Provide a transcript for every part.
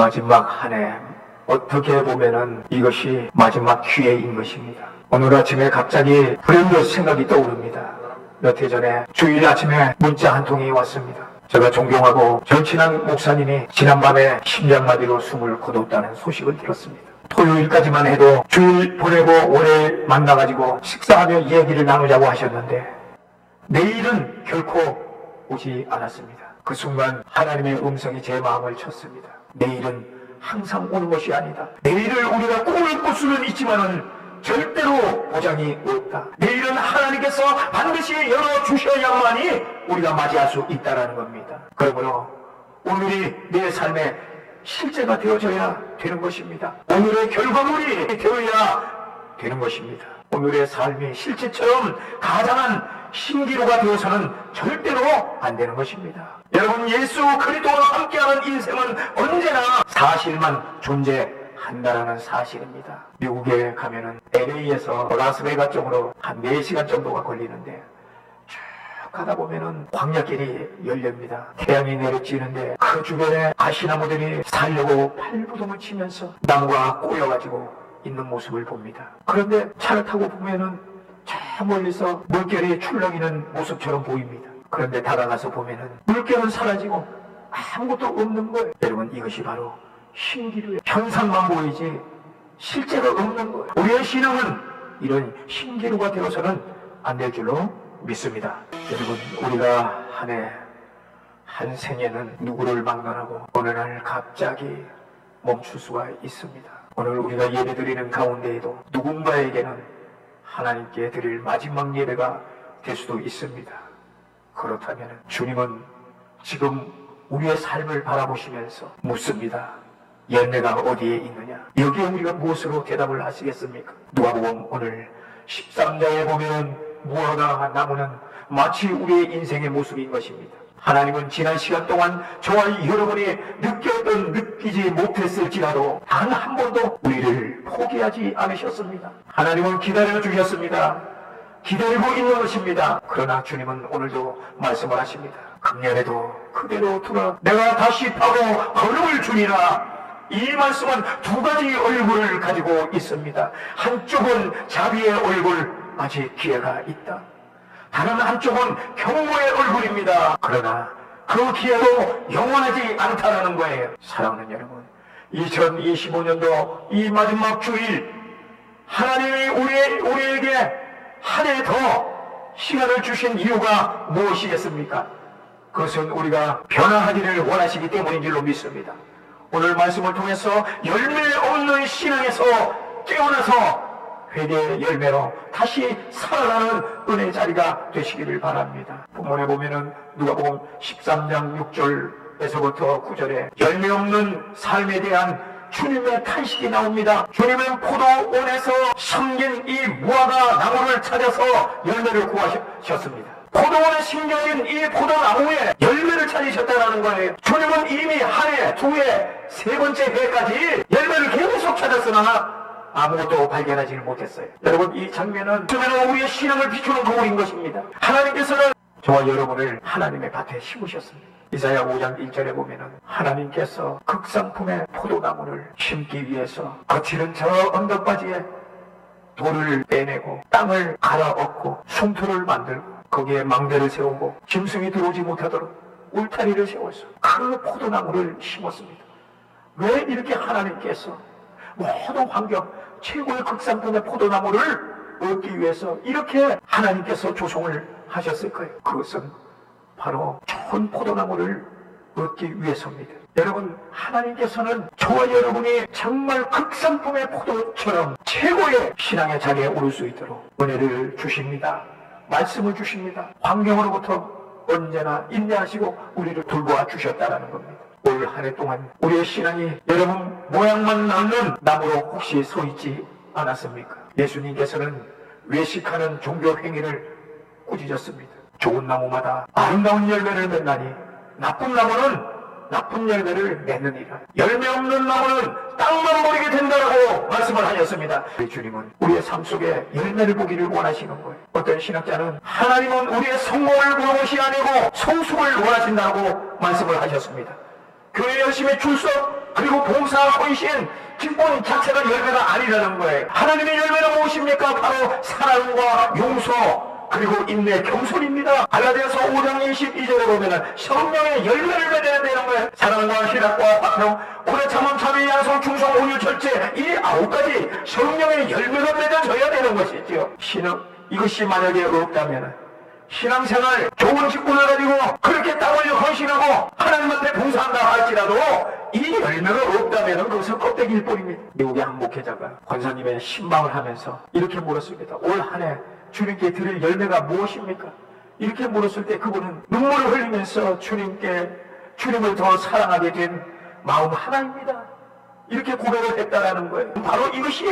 마지막 한 해, 어떻게 보면은 이것이 마지막 기회인 것입니다. 오늘 아침에 갑자기 불현듯 생각이 떠오릅니다. 몇 해 전에 주일 아침에 문자 한 통이 왔습니다. 제가 존경하고 절친한 목사님이 지난밤에 심장마비로 숨을 거뒀다는 소식을 들었습니다. 토요일까지만 해도 주일 보내고 월요일 만나가지고 식사하며 이야기를 나누자고 하셨는데 내일은 결코 오지 않았습니다. 그 순간 하나님의 음성이 제 마음을 쳤습니다. 내일은 항상 오는 것이 아니다. 내일을 우리가 꿈을 수는 있지만은 절대로 보장이 없다. 내일은 하나님께서 반드시 열어주셔야만이 우리가 맞이할 수 있다는 겁니다. 그러므로 오늘이 내 삶의 실제가 되어져야 되는 것입니다. 오늘의 결과물이 되어야 되는 것입니다. 오늘의 삶이 실제처럼 가장한 신기루가 되어서는 절대로 안 되는 것입니다. 여러분, 예수 그리스도와 함께하는 인생은 언제나 사실만 존재한다는 사실입니다. 미국에 가면은 LA에서 라스베가스 쪽으로 한 4시간 정도가 걸리는데 쭉 가다 보면은 광야길이 열립니다. 태양이 내려지는데 그 주변에 가시나무들이 살려고 팔부동을 치면서 나무가 꼬여가지고 있는 모습을 봅니다. 그런데 차를 타고 보면은 저 멀리서 물결이 출렁이는 모습처럼 보입니다. 그런데 다가가서 보면은 물결은 사라지고 아무것도 없는 거예요. 여러분, 이것이 바로 신기루예요. 형상만 보이지 실제가 없는 거예요. 우리의 신앙은 이런 신기루가 되어서는 안 될 줄로 믿습니다. 여러분, 우리가 한 생에는 누구를 막론하고 어느 날 갑자기 멈출 수가 있습니다. 오늘 우리가 예배드리는 가운데에도 누군가에게는 하나님께 드릴 마지막 예배가 될 수도 있습니다. 그렇다면 주님은 지금 우리의 삶을 바라보시면서 묻습니다. 열매가 어디에 있느냐? 여기에 우리가 무엇으로 대답을 하시겠습니까? 누가복음 오늘 13장에 보면 무화과 나무는 마치 우리의 인생의 모습인 것입니다. 하나님은 지난 시간 동안 저와 여러분이 느끼지 못했을지라도 단 한 번도 우리를 포기하지 않으셨습니다. 하나님은 기다려 주셨습니다. 기다리고 있는 것입니다. 그러나 주님은 오늘도 말씀을 하십니다. 금년에도 그대로 두라. 내가 다시 파고 거름을 주리라. 이 말씀은 두 가지 얼굴을 가지고 있습니다. 한쪽은 자비의 얼굴, 아직 기회가 있다. 다른 한쪽은 경고의 얼굴입니다. 그러나 그 기회도 영원하지 않다는 거예요. 사랑하는 여러분, 2025년도 이 마지막 주일 하나님이 우리에게 한 해 더 시간을 주신 이유가 무엇이겠습니까? 그것은 우리가 변화하기를 원하시기 때문인 줄로 믿습니다. 오늘 말씀을 통해서 열매 없는 신앙에서 깨어나서 회개의 열매로 다시 살아나는 은혜의 자리가 되시기를 바랍니다. 본문에 보면은 누가복음 13장 6절에서부터 9절에 열매 없는 삶에 대한 주님의 탄식이 나옵니다. 주님은 포도원에서 심긴 이 무화과 나무를 찾아서 열매를 구하셨습니다. 포도원에 심겨진 이 포도나무에 열매를 찾으셨다는 거예요. 주님은 이미 한 해, 두 해, 세 번째 해까지 열매를 계속 찾았으나 아무것도 발견하지는 못했어요. 여러분, 이 장면은 우리의 신앙을 비추는 거울인 것입니다. 하나님께서는 저와 여러분을 하나님의 밭에 심으셨습니다. 이사야 5장 1절에 보면은 하나님께서 극상품의 포도나무를 심기 위해서 거칠은 저 언덕바지에 돌을 빼내고 땅을 갈아엎고 숨터를 만들고 거기에 망대를 세우고 짐승이 들어오지 못하도록 울타리를 세워서 그 포도나무를 심었습니다. 왜 이렇게 하나님께서 모든 환경 최고의 극상품의 포도나무를 얻기 위해서 이렇게 하나님께서 조성을 하셨을까요? 그것은 바로 좋은 포도나무를 얻기 위해서입니다. 여러분, 하나님께서는 저와 여러분이 정말 극상품의 포도처럼 최고의 신앙의 자리에 오를 수 있도록 은혜를 주십니다. 말씀을 주십니다. 환경으로부터 언제나 인내하시고 우리를 돌보아 주셨다는 겁니다. 올 한 해 동안 우리의 신앙이 여러분 모양만 남는 나무로 혹시 서 있지 않았습니까? 예수님께서는 외식하는 종교 행위를 꾸짖었습니다. 좋은 나무마다 아름다운 열매를 맺나니 나쁜 나무는 나쁜 열매를 맺느니라. 열매 없는 나무는 땅만 버리게 된다라고 말씀을 하셨습니다. 우리 주님은 우리의 삶 속에 열매를 보기를 원하시는 거예요. 어떤 신학자는 하나님은 우리의 성공을 보는 것이 아니고 성숙을 원하신다고 말씀을 하셨습니다. 교회 열심히 출석, 그리고 봉사, 헌신, 기쁨 자체가 열매가 아니라는 거예요. 하나님의 열매는 무엇입니까? 바로 사랑과 용서, 그리고 인내, 겸손입니다. 갈라디아서 5장 22절에 보면은 성령의 열매를 맺어야 되는 거예요. 사랑과 희락과 화평, 오래 참음, 자비, 양성, 충성, 온유, 절제, 이 9가지 성령의 열매가 맺어져야 되는 것이죠. 신앙, 이것이 만약에 없다면 신앙생활 좋은 직분을 가지고 그렇게 땀 흘려 헌신하고 하나님한테 봉사한다 할지라도 이 열매가 없다면 그것은 껍데기일 뿐입니다. 미국의 한 목회자가 권사님의 신방을 하면서 이렇게 물었습니다. 올 한 해 주님께 드릴 열매가 무엇입니까? 이렇게 물었을 때 그분은 눈물을 흘리면서 주님을 더 사랑하게 된 마음 하나입니다. 이렇게 고백을 했다라는 거예요. 바로 이것이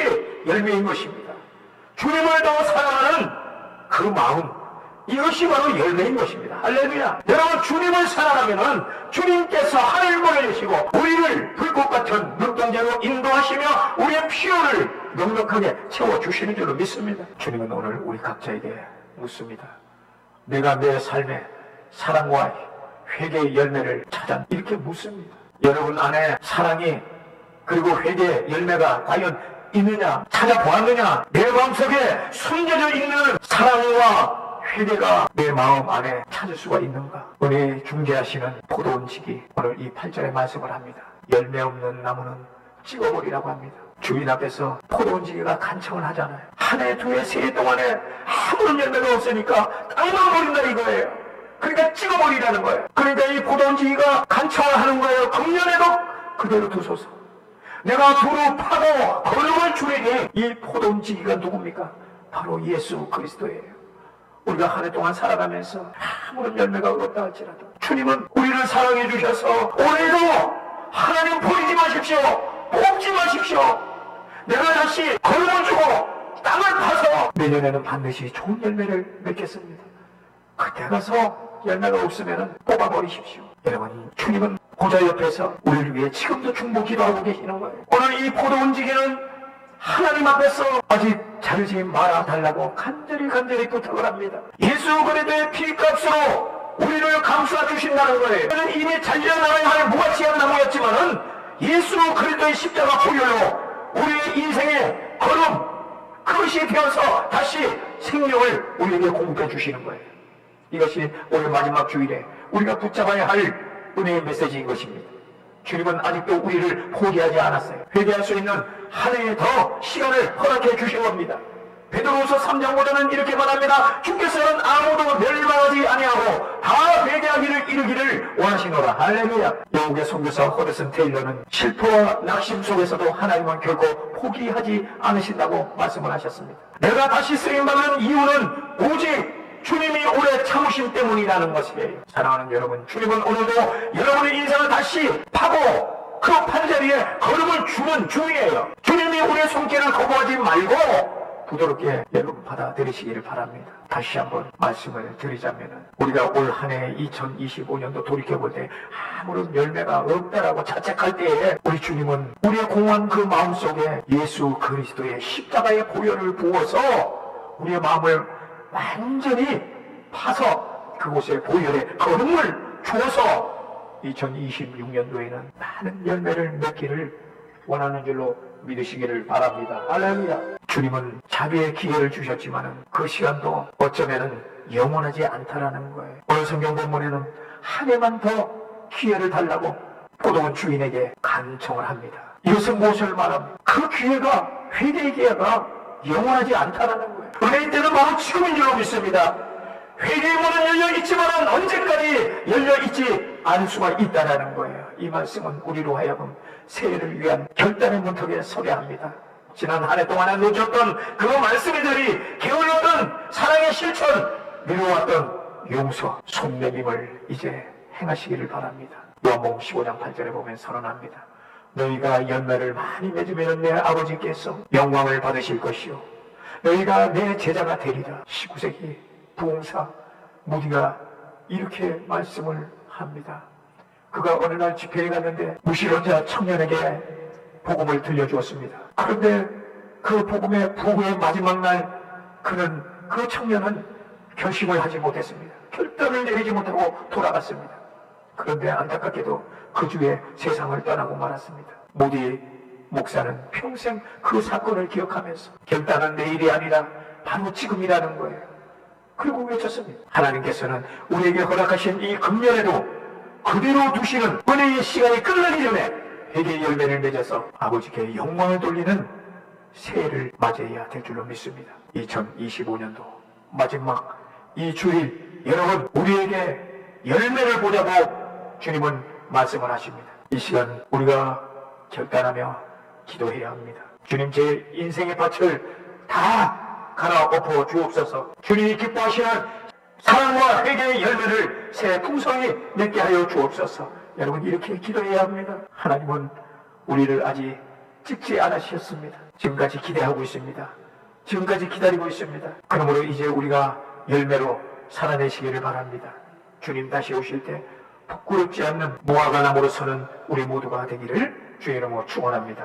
열매인 것입니다. 주님을 더 사랑하는 그 마음, 이것이 바로 열매인 것입니다. 할렐루야. 여러분, 주님을 사랑하면은 주님께서 하늘 보내주시고 우리를 불꽃 같은 눈동자로 인도하시며 우리의 필요를 넉넉하게 채워주시는 줄로 믿습니다. 주님은 오늘 우리 각자에게 묻습니다. 내가 내 삶에 사랑과 회개의 열매를 찾아? 이렇게 묻습니다. 여러분 안에 사랑이 그리고 회개의 열매가 과연 있느냐? 찾아보았느냐? 내 마음속에 숨겨져 있는 사랑과 회개가 내 마음 안에 찾을 수가 있는가? 은혜 중재하시는 포도원지기 오늘 이 8절의 말씀을 합니다. 열매 없는 나무는 찍어버리라고 합니다. 주인 앞에서 포도원지기가 간청을 하잖아요. 한 해, 두 해, 세 해 동안에 아무런 열매가 없으니까 땅만 버린다 이거예요. 그러니까 찍어버리라는 거예요. 그러니까 이 포도원지기가 간청을 하는 거예요. 금년에도 그대로 두소서. 내가 두루 파고 거름을 주리니 이 포도원지기가 누굽니까? 바로 예수 그리스도예요. 우리가 한 해 동안 살아가면서 아무런 열매가 없다 할지라도 주님은 우리를 사랑해 주셔서 올해도 하나님 버리지 마십시오. 뽑지 마십시오. 내가 다시 거름을 주고 땅을 파서 내년에는 반드시 좋은 열매를 맺겠습니다. 그때 가서 열매가 없으면 뽑아버리십시오. 여러분, 주님은 보좌 옆에서 우리를 위해 지금도 중보 기도하고 계시는 거예요. 오늘 이 포도원지기는 하나님 앞에서 아직 자르지 말아달라고 간절히 부탁을 합니다. 예수 그리스도의 피값으로 우리를 감싸 주신다는 거예요. 저는 이미 잘려나가야 할 무가치한 나무였지만은 예수 그리스도의 십자가 보혈로 우리의 인생의 걸음, 그것이 되어서 다시 생명을 우리에게 공급해 주시는 거예요. 이것이 오늘 마지막 주일에 우리가 붙잡아야 할 은혜의 메시지인 것입니다. 주님은 아직도 우리를 포기하지 않았어요. 회개할 수 있는 한 해 더 시간을 허락해 주신 겁니다. 베드로후서 3장 5절은 이렇게 말합니다. 주께서는 아무도 멸망하지 아니하고 다 회개하기를 이르기를 원하시노라. 할렐루야. 영국의 선교사 허드슨 테일러는 실패와 낙심 속에서도 하나님은 결코 포기하지 않으신다고 말씀을 하셨습니다. 내가 다시 쓰임받는 이유는 오직 주님이 오래 참으심 때문이라는 것이에요. 사랑하는 여러분, 주님은 오늘도 여러분의 인생을 다시 파고 그 판자리에 걸음을 주는 중이에요. 주님이 우리의 손길을 거부하지 말고 부드럽게 여러분 받아들이시기를 바랍니다. 다시 한번 말씀을 드리자면 우리가 올 한 해 2025년도 돌이켜볼 때 아무런 열매가 없다라고 자책할 때에 우리 주님은 우리의 공허한 그 마음속에 예수 그리스도의 십자가의 보혈을 부어서 우리의 마음을 완전히 파서 그곳에 보혈의 걸음을 주어서 2026년도에는 많은 열매를 맺기를 원하는 줄로 믿으시기를 바랍니다. 할렐루야. 주님은 자비의 기회를 주셨지만 그 시간도 어쩌면 영원하지 않다라는 거예요. 오늘 성경 본문에는 한 해만 더 기회를 달라고 포도원 주인에게 간청을 합니다. 이것은 무엇을 말합니까? 그 기회가, 회개의 기회가 영원하지 않다라는 거예요. 은혜의 때는 바로 지금인 줄로 믿습니다. 회개의 문은 열려있지만 언제까지 열려있지 않을 수가 있다는 거예요. 이 말씀은 우리로 하여금 새해를 위한 결단의 문턱에 서게 합니다. 지난 한 해 동안에 놓쳤던 그 말씀들이 게을렀던 사랑의 실천, 미뤄왔던 용서, 손내밈을 이제 행하시기를 바랍니다. 요한복음 15장 8절에 보면 선언합니다. 너희가 열매를 많이 맺으면 내 아버지께서 영광을 받으실 것이요 너희가 내 제자가 되리라. 19세기 부흥사 무디가 이렇게 말씀을 합니다. 그가 어느 날 집회에 갔는데 무신론자 청년에게 복음을 들려주었습니다. 그런데 그 복음의 부흥의 마지막 날 그 청년은 결심을 하지 못했습니다. 결단을 내리지 못하고 돌아갔습니다. 그런데 안타깝게도 그 주에 세상을 떠나고 말았습니다. 모디 목사는 평생 그 사건을 기억하면서 결단은 내일이 아니라 바로 지금이라는 거예요. 그리고 외쳤습니다. 하나님께서는 우리에게 허락하신 이 금년에도 그대로 두시는 은혜의 시간이 끝나기 전에 회개의 열매를 맺어서 아버지께 영광을 돌리는 새해를 맞이해야 될 줄로 믿습니다. 2025년도 마지막 이 주일 여러분 우리에게 열매를 보자고 주님은 말씀을 하십니다. 이 시간 우리가 결단하며 기도해야 합니다. 주님 제 인생의 밭을 다 갈아엎어 주옵소서. 주님이 기뻐하시는 사랑과 회개의 열매를 새 풍성히 맺게 하여 주옵소서. 여러분 이렇게 기도해야 합니다. 하나님은 우리를 아직 찍지 않으셨습니다. 지금까지 기대하고 있습니다. 지금까지 기다리고 있습니다. 그러므로 이제 우리가 열매로 살아내시기를 바랍니다. 주님 다시 오실 때 부끄럽지 않는 무화과 나무로 서는 우리 모두가 되기를 주의 이름으로 축원합니다.